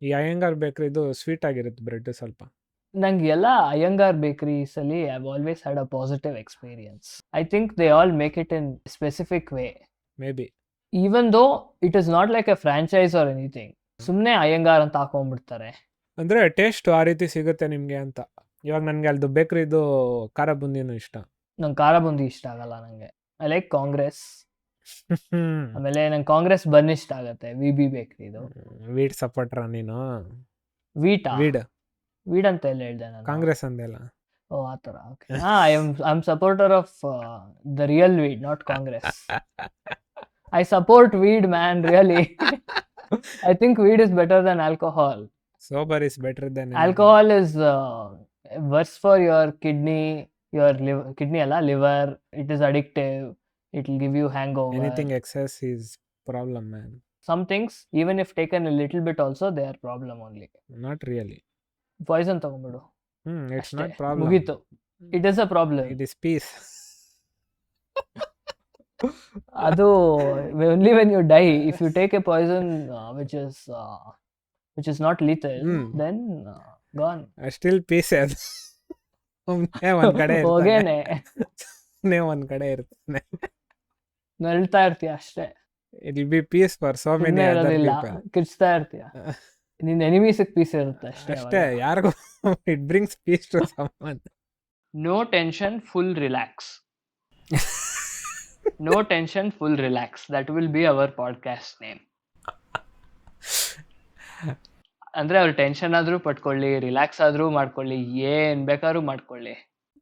ಈ ಅಯ್ಯಂಗಾರ್ ಬೇಕ್ರಿದು ಸ್ವೀಟ್ ಆಗಿರುತ್ತೆ ಬ್ರೆಡ್ ಸ್ವಲ್ಪ. ನಂಗೆ ಎಲ್ಲ ಅಯ್ಯಂಗಾರ್ ಬೇಕರೀಸಲ್ಲಿ I have always had a positive experience. I think they all make it in specific way. Maybe even though it is not like a franchise or anything. ಸುಮ್ಮನೆ ಅಯ್ಯಂಗಾರ್ ಅಂತ ಹಾಕೊಂಡ್ಬಿಡ್ತಾರೆ. ಅಂದರೆ ಟೇಸ್ಟ್ ಆ ರೀತಿ ಸಿಗುತ್ತೆ ನಿಮಗೆ ಅಂತ. ಇವಾಗ ನನಗೆ ಅಲ್ದು ಬೇಕ್ರಿದು ಖಾರ ಬುಂದಿನೂ ಇಷ್ಟ. ನಂಗೆ ಖಾರ ಬುಂದಿ ಇಷ್ಟ ಆಗಲ್ಲ. ನನಗೆ ಐ ಲೈಕ್ ಕಾಂಗ್ರೆಸ್. ಆಮೇಲೆ ನಂಗೆ ಕಾಂಗ್ರೆಸ್ ಬನ್ ಇಷ್ಟ ಆಗುತ್ತೆ, VB ಬೇಕ್ರಿದು. ವೀಟ್ ಸಪೋರ್ಟ್ರಾ ನೀನು? ವೀಡ್ ಅಂತ ಎಲ್ಲ ಹೇಳ್ದೆ ನಾನು. ಕಾಂಗ್ರೆಸ್ ಅಂದೆಲ್ಲ. ಓ ಆ ಥರ. Okay. I am supporter of the real weed, not Congress. I support weed man, really. I think weed is better than alcohol. Sober is better than alcohol is worse for your kidney ಅಲ್ಲ, liver. It is addictive. It will give you hangover. Anything excess is problem, man. Some things, even if taken a little bit also, they are problem only. Not really. Poison ತಗೊಂಡ್ಬಿಡು. It's not problem. ಮುಗೀತು. It is a problem. It is peace. ಅದು only when you die, if you take a poison which is not lethal, then gone. Still ಪೀಸೆ ಅದು. ಸುಮ್ನೆ ಒಂದ್ ಕಡೆ ಇರ್ತಾನೆ. ಹೋಗೇನೆ ಸುಮ್ನೆ ಒಂದ್ ಕಡೆ ಇರ್ತಾನೆ. ನಳ್ತಾ ಇರ್ತೀಯ ಅಷ್ಟೇ, it will be peace for so many ಸುಮ್ನೆ ಅದರ್ ಇರೋದಿಲ್ಲ, ಪೀಪಲ್. ಕಿರ್ಚ್ತಾ ಇರ್ತೀಯ. ನಿನ್ ಎನಿಮೀಸ್ ಪೀಸ್ ಇರುತ್ತೆ ಅಷ್ಟೇ. ಅಷ್ಟೇ, ಯಾರಿಗೂ it brings peace to someone. No tension, full relax. No tension, full relax, that will be our podcast name. ಅಂದ್ರೆ ಅವ್ರು ಟೆನ್ಷನ್ ಆದ್ರೂ ಪಟ್ಕೊಳ್ಳಿ, ರಿಲ್ಯಾಕ್ಸ್ ಆದ್ರೂ ಮಾಡ್ಕೊಳ್ಳಿ, ಏನ್ ಬೇಕಾದ್ರೂ ಮಾಡ್ಕೊಳ್ಳಿ,